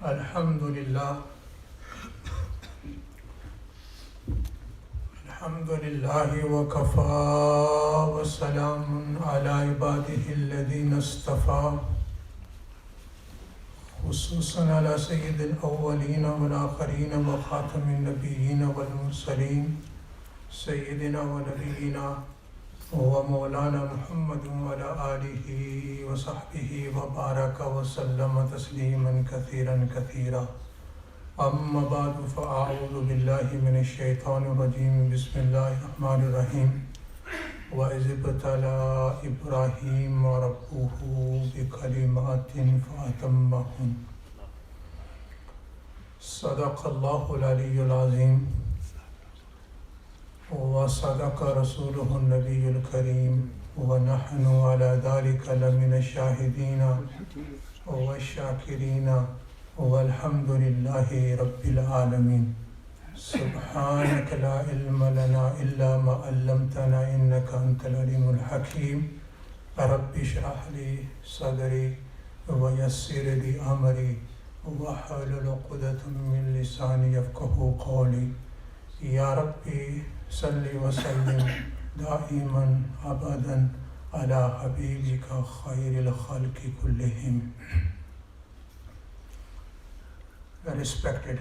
Alhamdulillah. Alhamdulillahi wa kafa wa salamun ala ibadihi alladhina istafa. Khususan ala sayyidil awwalina wal akharina wa khatamin nabiyyina wal mursalin. Sayyidina wa nabiyyina wa Maulana Mohammed wa ala alihi wa sahbihi wa baraka wa sallama tasliman kathiran kathira. Amma ba'du fa'a'udhu billahi minash shaitanir rajim. Bismillahir rahmanir rahim. Wa iz ibtala Ibrahim rabbuhu bi kalimatin fa'atammahun. Sadaqallahu al-aliyyul azim. وصدق رسوله النبي الكريم ونحن على ذلك لمن الشاهدين والشاكرين والحمد لله رب العالمين. سبحانك لا علم لنا إلا ما علمتنا إنك أنت العليم الحكيم. رب اشرح لي صدري ويسر لي أمري واحلل عقدة من لساني يفقهوا قولي. يا ربي صل وسلم دائما أبدا على حبيبك خير الخلق كلهم. Respected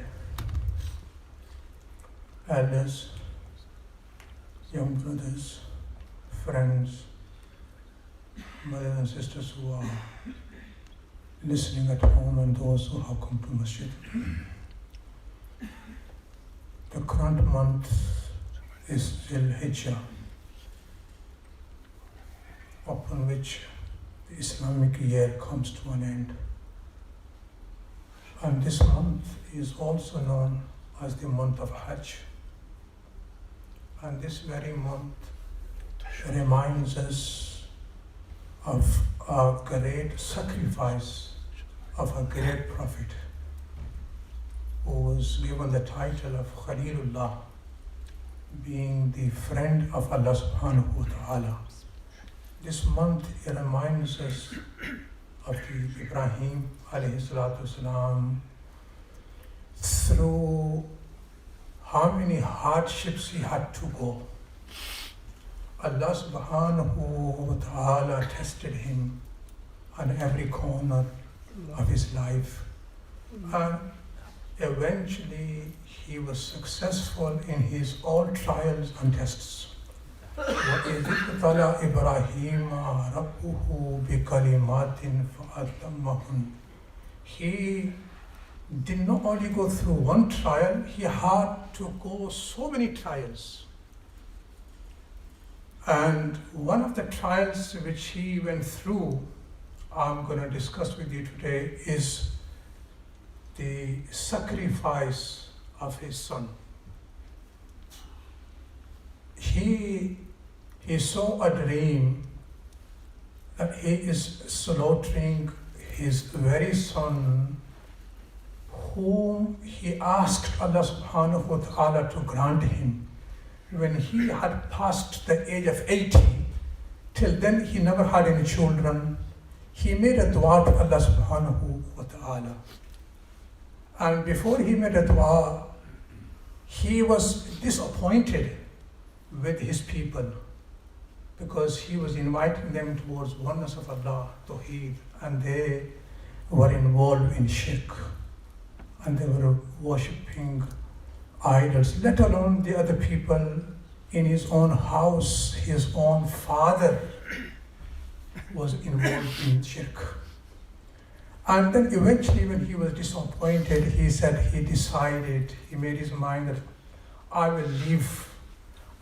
elders, young brothers, friends, brothers and sisters who are listening at home and those who have come to masjid. The current month is Dhul-Hijjah, upon which the Islamic year comes to an end. And this month is also known as the month of Hajj. And this very month reminds us of a great sacrifice of a great prophet who was given the title of Khalilullah, being the friend of Allah subhanahu wa ta'ala. This month it reminds us of the Ibrahim alayhi salatu wasalam, through how many hardships he had to go. Allah subhanahu wa ta'ala tested him on every corner of his life, and eventually he was successful in his all trials and tests. وَإِذِ ابْتَلَى إِبْرَاهِيمَ رَبُّهُ بِكَلِمَاتٍ فَأَتَمَّهُنَّ. He did not only go through one trial, he had to go so many trials. And one of the trials which he went through, I'm going to discuss with you today, is the sacrifice of his son. He saw a dream that he is slaughtering his very son, whom he asked Allah subhanahu wa ta'ala to grant him. When he had passed the age of 80, till then he never had any children. He made a dua to Allah subhanahu wa ta'ala. And before he made a dua, he was disappointed with his people because he was inviting them towards oneness of Allah, Tawheed, and they were involved in shirk and they were worshipping idols, let alone the other people in his own house. His own father was involved in shirk. And then eventually when he was disappointed, he decided, he made his mind that I will leave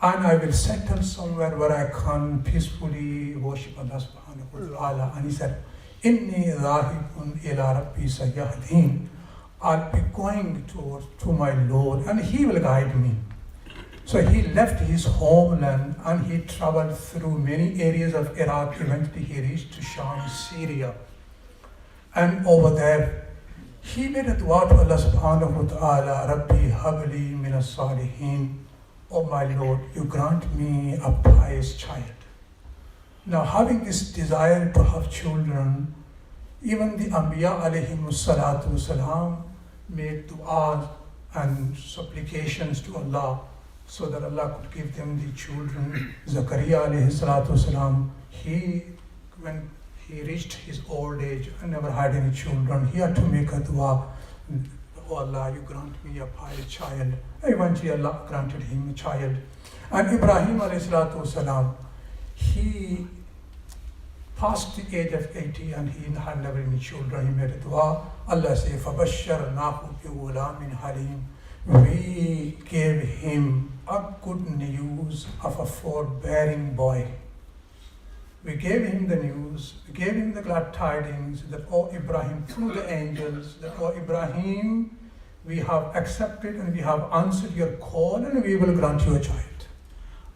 and I will settle somewhere where I can peacefully worship Allah subhanahu wa ta'ala. And he said, Inni dhahibun ila rabbi sayahdeen. I'll be going to my Lord and he will guide me. So he left his homeland and he traveled through many areas of Iraq. Eventually he reached to Sham, Syria. And over there, he made a dua to Allah subhanahu wa ta'ala, Rabbi habli min as-salihin. Oh my Lord, you grant me a pious child. Now having this desire to have children, even the Anbiya alayhimus salatu wasalam made du'as and supplications to Allah so that Allah could give them the children. Zakaria alayhi salatu wasalam, when he reached his old age and never had any children, he had to make a dua. Oh Allah, you grant me a pious child. Eventually Allah granted him a child. And Ibrahim alayhi salatu wasalam, he past the age of 80 and he had never any children. He made a dua. Allah said, فَبَشَّرْنَاهُ بِغُلَامٍ حَلِيمٍ. We gave him a good news of a forbearing boy. We gave him the news, we gave him the glad tidings that, oh Ibrahim, through the angels, that, oh Ibrahim, we have accepted and we have answered your call and we will grant you a child.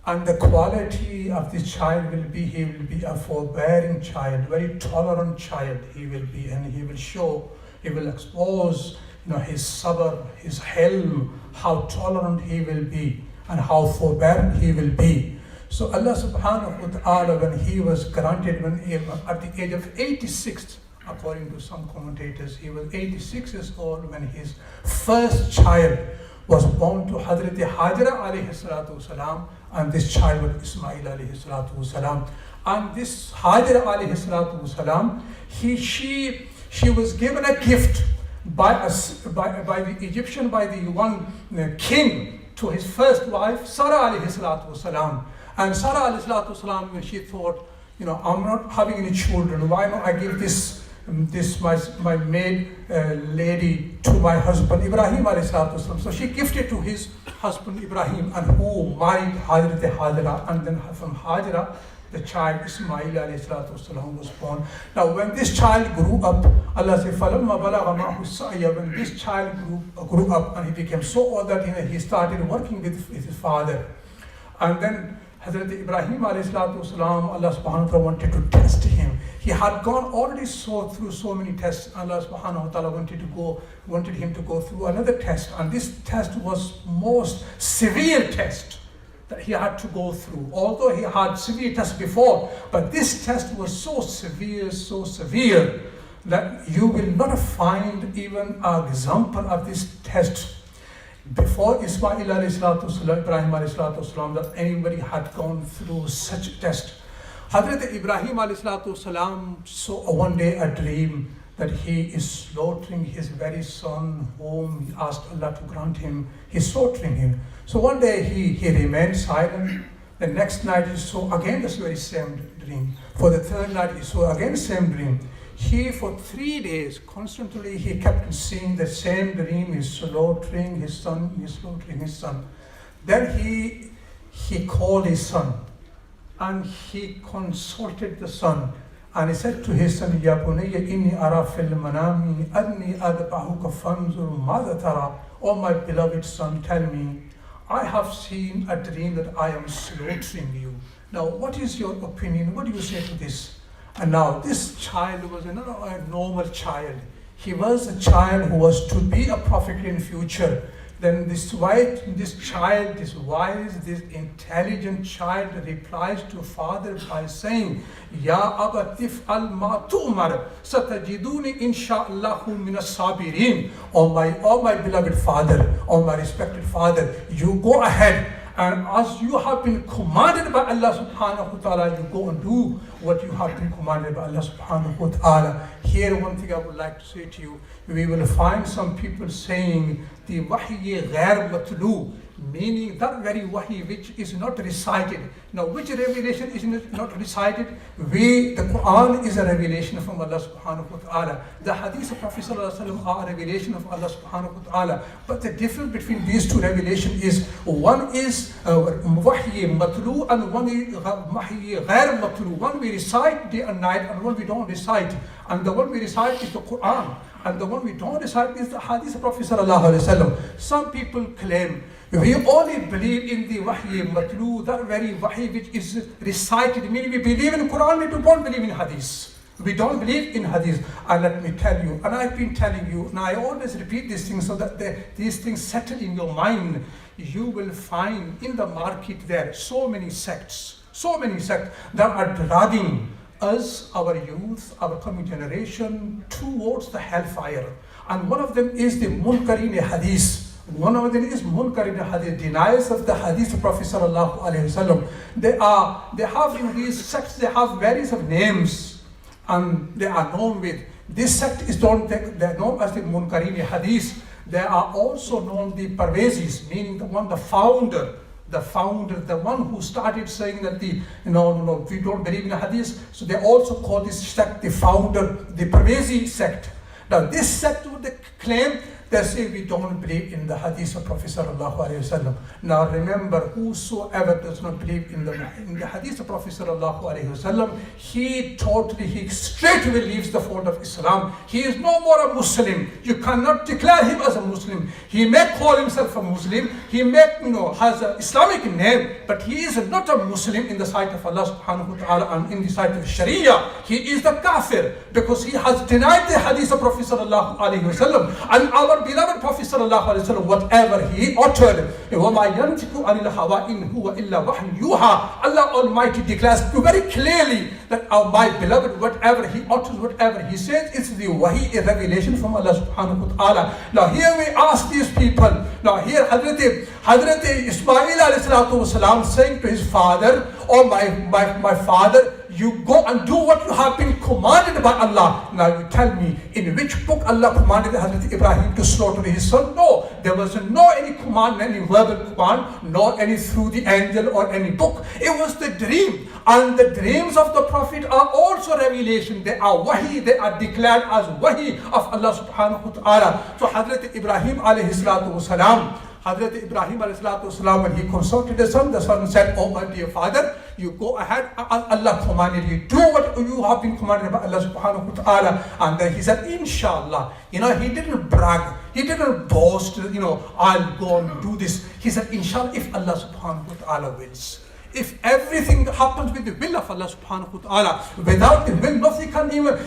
And the quality of this child will be, he will be a forbearing child, very tolerant child he will be, and he will show, he will expose, his sabr, his helm, how tolerant he will be and how forbearing he will be. So Allah subhanahu wa ta'ala, when he was granted, at the age of 86, according to some commentators, he was 86 years old when his first child was born to Hazrat Hajra alayhi salatu wasalam, and this child was Ismail alayhi salatu wasalam. And this Hajra alayhi salatu wasalam, she was given a gift by the Egyptian, by the one king, to his first wife, Sarah alayhi salatu wasalam. And Sarah alayhi salatu wasalam, when she thought, I'm not having any children, why not I give this my maid lady to my husband Ibrahim alayhi salatu wasalam. So she gifted to his husband Ibrahim, and who married Hazrat Hajra, and then from Hajra the child Ismail alayhi salatu wasalam was born. Now when this child grew up, Allah said, فَلَمَّا بَلَغَ مَعْهُ السَّعْيَ, when this child grew up and he became so old that he started working with his father. And then Hazrat Ibrahim alayhi salatu wasalam, Allah subhanahu wa ta'ala wanted to test him. He had gone already through so many tests. Allah subhanahu wa ta'ala wanted him to go through another test. And this test was most severe test that he had to go through. Although he had severe tests before, but this test was so severe that you will not find even an example of this test before Ismail alayhi salatu wasalam, Ibrahim alayhi salatu wasalam, that anybody had gone through such a test. Hazrat Ibrahim alayhi salatu wasalam saw one day a dream that he is slaughtering his very son whom he asked Allah to grant him. He's slaughtering him. So one day he remained silent. The next night he saw again this very same dream. For the third night he saw again the same dream. He, for 3 days, constantly he kept seeing the same dream. He's slaughtering his son, Then he called his son and he consulted the son. And he said to his son, Ya bunayya inni ara fil manami anni adbahuka fanzur madha tara. Oh my beloved son, tell me, I have seen a dream that I am slaughtering you. Now what is your opinion? What do you say to this? And now this child was not a normal child. He was a child who was to be a prophet in future. Then this wise, this intelligent child replies to father by saying, Ya abatif al ma tu'mar satajiduni insha'allahu min as-sabirin. Oh my beloved father, oh my respected father, you go ahead. And as you have been commanded by Allah subhanahu wa ta'ala, you go and do what you have been commanded by Allah subhanahu wa ta'ala. Here one thing I would like to say to you, we will find some people saying the wahy ghair matlu, meaning that very wahy which is not recited. Now which revelation is not recited? The Quran is a revelation from Allah subhanahu wa ta'ala. The hadith of Prophet sallallahu alaihi wasallam are a revelation of Allah subhanahu wa ta'ala. But the difference between these two revelations is, one is wahy matlu and one is wahy ghair matlu. One we recite day and night and one we don't recite. And the one we recite is the Quran. And the one we don't recite is the hadith of Prophet sallallahu alaihi wasallam. Some people claim we only believe in the wahy matlu, that very wahy which is recited, meaning we believe in Quran, we don't believe in hadith. We don't believe in hadith. And let me tell you, and I've been telling you, and I always repeat these things so that these things settle in your mind. You will find in the market there so many sects that are dragging us, our youth, our coming generation towards the hellfire. And one of them is the Munkarin Hadith. One of them is Munkarin Hadith, deniers of the Hadith of Prophet sallallahu alaihi wasallam. They have in these sects, they have various of names, and they are known with. This sect is known, they are known as the Munkarin Hadith. They are also known the Parvezis, meaning the founder, the one who started saying that we don't believe in the Hadith. So they also call this sect the founder, the Parvezi sect. Now this sect would claim, they say we don't believe in the Hadith of Prophet sallallahu alaihi wasallam. Now remember, whosoever does not believe in the Hadith of Prophet sallallahu alaihi wasallam, he straight away leaves the fold of Islam. He is no more a Muslim. You cannot declare him as a Muslim. He may call himself a Muslim. He may has an Islamic name, but he is not a Muslim in the sight of Allah subhanahu wa ta'ala and in the sight of Sharia. He is the kafir because he has denied the Hadith of Prophet sallallahu alaihi wasallam. And our beloved Prophet sallallahu alaihi wasallam, whatever he uttered, وَمَا يَنْتِقُ عَنِ الْهَوَىٰ إِنْ هُوَ إِلَّا وَحْيٌ يُوحَىٰ. Allah Almighty declares very clearly that my beloved, whatever he utters, whatever he says, it's the wahi, a revelation from Allah subhanahu wa ta'ala. Now here we ask these people, now here Hazrat Ismail alayhi salatu wasalam saying to his father, oh my father, you go and do what you have been commanded by Allah. Now you tell me, in which book Allah commanded Hazrat Ibrahim to slaughter his son? No, there was no any command, any verbal command, nor any through the angel or any book. It was the dream. And the dreams of the Prophet are also revelation. They are wahi, they are declared as wahi of Allah subhanahu wa ta'ala. So Hazrat Ibrahim alayhi salatu wasalam, when he consulted the son said, oh my dear father, you go ahead, Allah commanded you, do what you have been commanded by Allah subhanahu wa ta'ala. And then he said, inshallah. He didn't brag, he didn't boast, I'll go and do this. He said, inshallah, if Allah subhanahu wa ta'ala wills. If everything happens with the will of Allah subhanahu wa ta'ala, without the will, nothing can even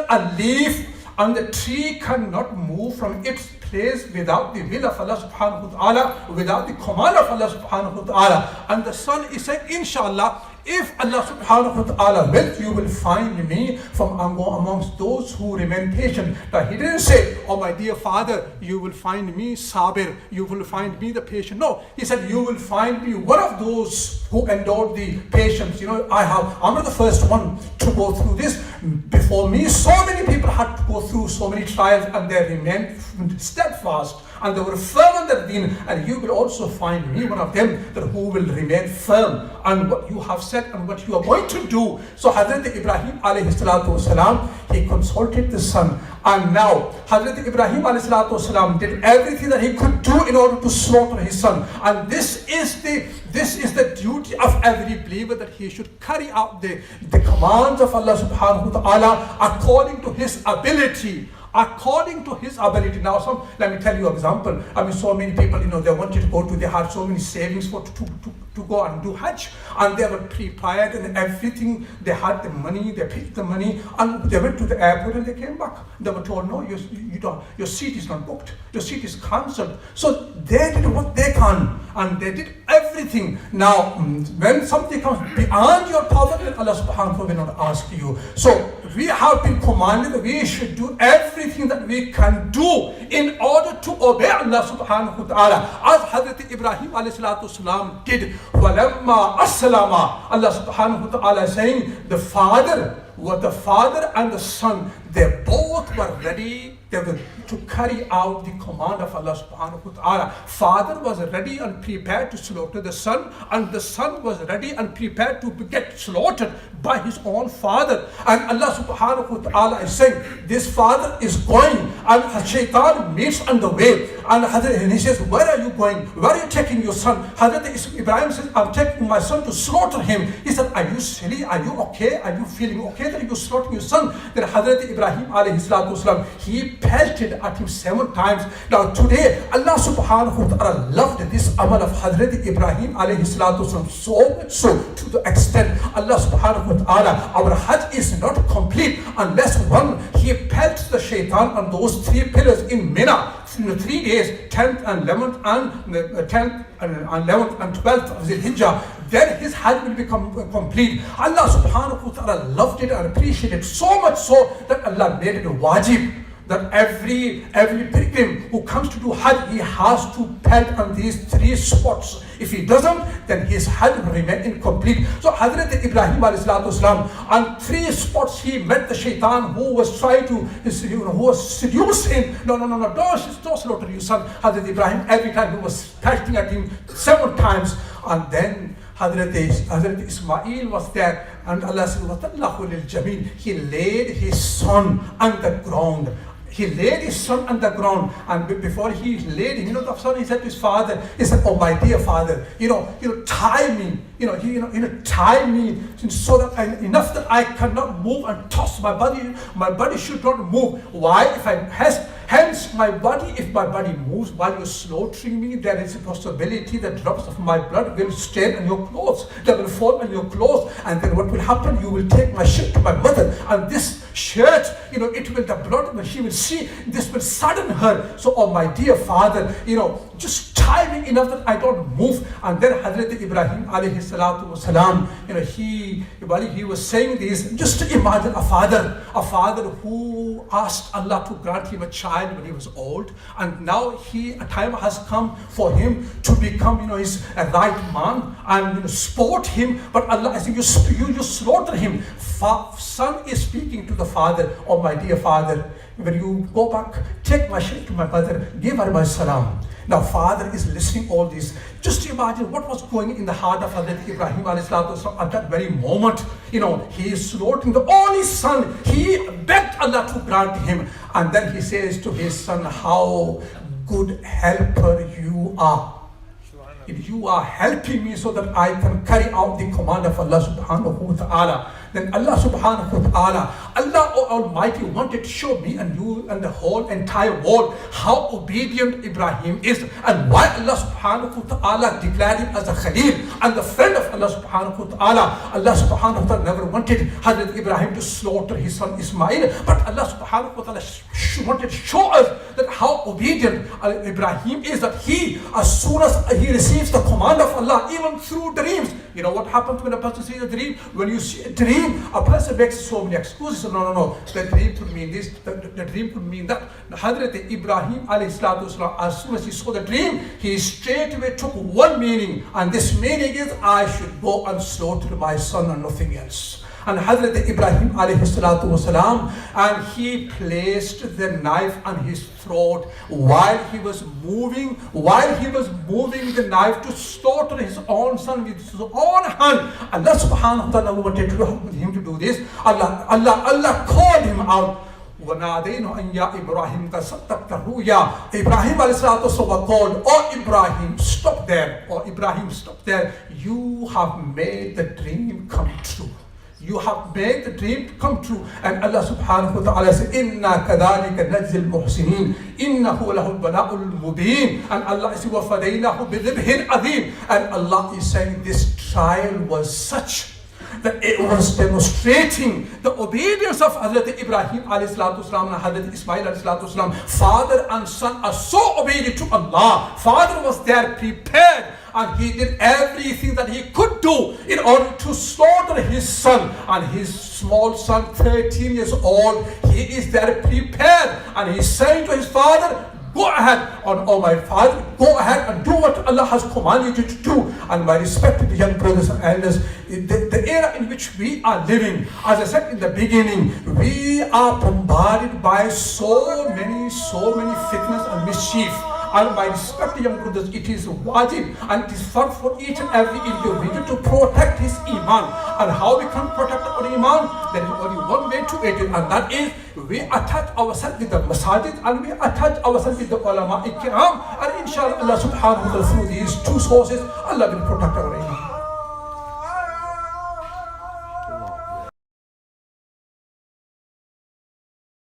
a leaf on the tree cannot move from its place without the will of Allah subhanahu wa ta'ala, without the command of Allah subhanahu wa ta'ala. And the son is saying, inshallah, if Allah subhanahu wa ta'ala wills, you will find me from amongst those who remain patient. Now he didn't say, oh my dear father, you will find me sabir, you will find me the patient. No, he said, you will find me one of those who endured the patience. I'm not the first one to go through this. Before me, so many people had to go through so many trials and they remained steadfast and they were firm on their deen, and you will also find me one of them who will remain firm on what you have said and what you are going to do. So Hazrat Ibrahim alayhi salatu wasalam, he consulted the son, and now Hazrat Ibrahim alayhi salatu wasalam did everything that he could do in order to slaughter his son. And this is the duty of every believer, that he should carry out the commands of Allah subhanahu wa ta'ala according to his ability. According to his ability. Now, let me tell you an example. So many people, they wanted to go they had so many savings to go and do Hajj, and they were prepared and everything. They had the money, they picked the money, and they went to the airport and they came back. They were told, no, your seat is not booked, your seat is cancelled. So they did what they can, and they did everything. Now, when something comes beyond your power, then Allah subhanahu wa ta'ala will not ask you. So we have been commanded that we should do everything that we can do in order to obey Allah subhanahu wa ta'ala, as Hazrat Ibrahim alayhi salatu wasalam did. وَلَمَّا أَسْلَمَ, Allah subhanahu wa ta'ala is saying, the father and the son, they both were ready. They were to carry out the command of Allah subhanahu wa ta'ala. Father was ready and prepared to slaughter the son, and the son was ready and prepared to get slaughtered by his own father. And Allah subhanahu wa ta'ala is saying, this father is going, and shaitan meets on the way, and he says, where are you going? Where are you taking your son? Hazrat Ibrahim says, I'm taking my son to slaughter him. He said, are you silly? Are you okay? Are you feeling okay that you're slaughtering your son? Then Hazrat Ibrahim alayhi salatu wasalam, he pelted at him 7 times. Now today, Allah subhanahu wa ta'ala loved this amal of Hazrat Ibrahim alayhi salatu wasalam so much so, to the extent Allah subhanahu wa ta'ala, our Hajj is not complete unless he pelts the shaitan on those 3 pillars in Mina. In the 3 days, 10th and 11th and 12th of Zil Hijjah, then his Hajj will become complete. Allah subhanahu wa ta'ala loved it and appreciated it so much so that Allah made it wajib. that every pilgrim who comes to do Hajj, he has to pelt on these 3 spots. If he doesn't, then his Hajj will remain incomplete. So Hazrat Ibrahim alayhi salatu wasalam, on 3 spots he met the shaitan who was trying to, who was seduce him. No, don't slaughter your son. Hazrat Ibrahim, every time he was pelting at him 7 times. And then Hazrat Ismail was there, and Allah said, وَتَلَّهُ لِلْجَمِيلِ. He laid his son on the ground. He laid his son on the ground, and before he laid him, the son, he said to his father, he said, "Oh my dear father, tie me, tie me so that enough that I cannot move and toss my body. My body should not move. Why? Hence my body, if my body moves while you're slaughtering me, there is a possibility that drops of my blood will stain on your clothes. They will fall on your clothes, and then what will happen? You will take my shirt to my mother, and this shirt, the blood, when she will see, this will sadden her. So, oh my dear father, just tie me enough that I don't move." And then Hazrat Ibrahim alayhi salatu wasalam, while he was saying this, just imagine a father who asked Allah to grant him a child when he was old, and now a time has come for him to become, his right man and support him, but Allah is saying, you slaughter him. Son is speaking to the father, "Oh my dear father, when you go back, take my shirt to my mother, give her my salam." Now father is listening all this. Just imagine what was going in the heart of Hazrat Ibrahim alayhi salatu wasalam at that very moment. He is slaughtering the only son. He begged Allah to grant him, and then he says to his son, "How good helper you are. You are helping me so that I can carry out the command of Allah subhanahu wa ta'ala." Then Allah subhanahu wa ta'ala, Allah Almighty wanted to show me and you and the whole entire world how obedient Ibrahim is, and why Allah subhanahu wa ta'ala declared him as a Khalil and the friend of Allah subhanahu wa ta'ala. Allah subhanahu wa ta'ala never wanted Hazrat Ibrahim to slaughter his son Ismail, but Allah subhanahu wa ta'ala wanted to show us that how obedient Ibrahim is, that as soon as he receives the command of Allah, even through dreams. What happens when a person sees a dream? When you see a dream, a person makes so many excuses. No. The dream could mean this, the dream could mean that. Hazrat Ibrahim alayhi salatu wasalam, as soon as he saw the dream, he straight away took one meaning, and this meaning is, I should go and slaughter my son and nothing else. And Hazrat Ibrahim alayhi salatu wasalam, and he placed the knife on his throat while he was moving the knife to slaughter his own son with his own hand. Allah subhanahu wa ta'ala wanted him to do this. Allah called him out. وَنَادَيْنَهُ أَنْ يَا إِبْرَاهِيمُ قَدْ صَدَّقْتَ الرُّؤْيَا. Ibrahim alayhi salatu wasalam called, "Oh Ibrahim, stop there. Oh Ibrahim, stop there. You have made the dream come true. You have made the dream come true." And Allah subhanahu wa ta'ala said, "Inna kadhalika najzil muhsinin, innahu lahu al-bala'ul mubin." And Allah is وَفَدَيْنَاهُ بِذِبْحٍ عَظِيمٍ. And Allah is saying this trial was such that it was demonstrating the obedience of Hazrat Ibrahim alayhi salatu wasalam and Hazrat Ismail alayhi salatu wasalam. Father and son are so obedient to Allah. Father was there prepared, and he did everything that he could do in order to slaughter his son. And his small son, 13 years old, he is there prepared, and he's saying to his father, "Go ahead, oh my father, go ahead and do what Allah has commanded you to do." And my respected young brothers and elders, the era in which we are living, as I said in the beginning, we are bombarded by so many fitness and mischief. And my respected young brothers, it is wajib and it is for each and every individual to protect his iman. And how we can protect our iman? There is only one way to it, and that is we attach ourselves with the masajid and we attach ourselves with the ulama ikram. And inshallah, Allah subhanahu wa ta'ala, through these 2 sources, Allah will protect our iman.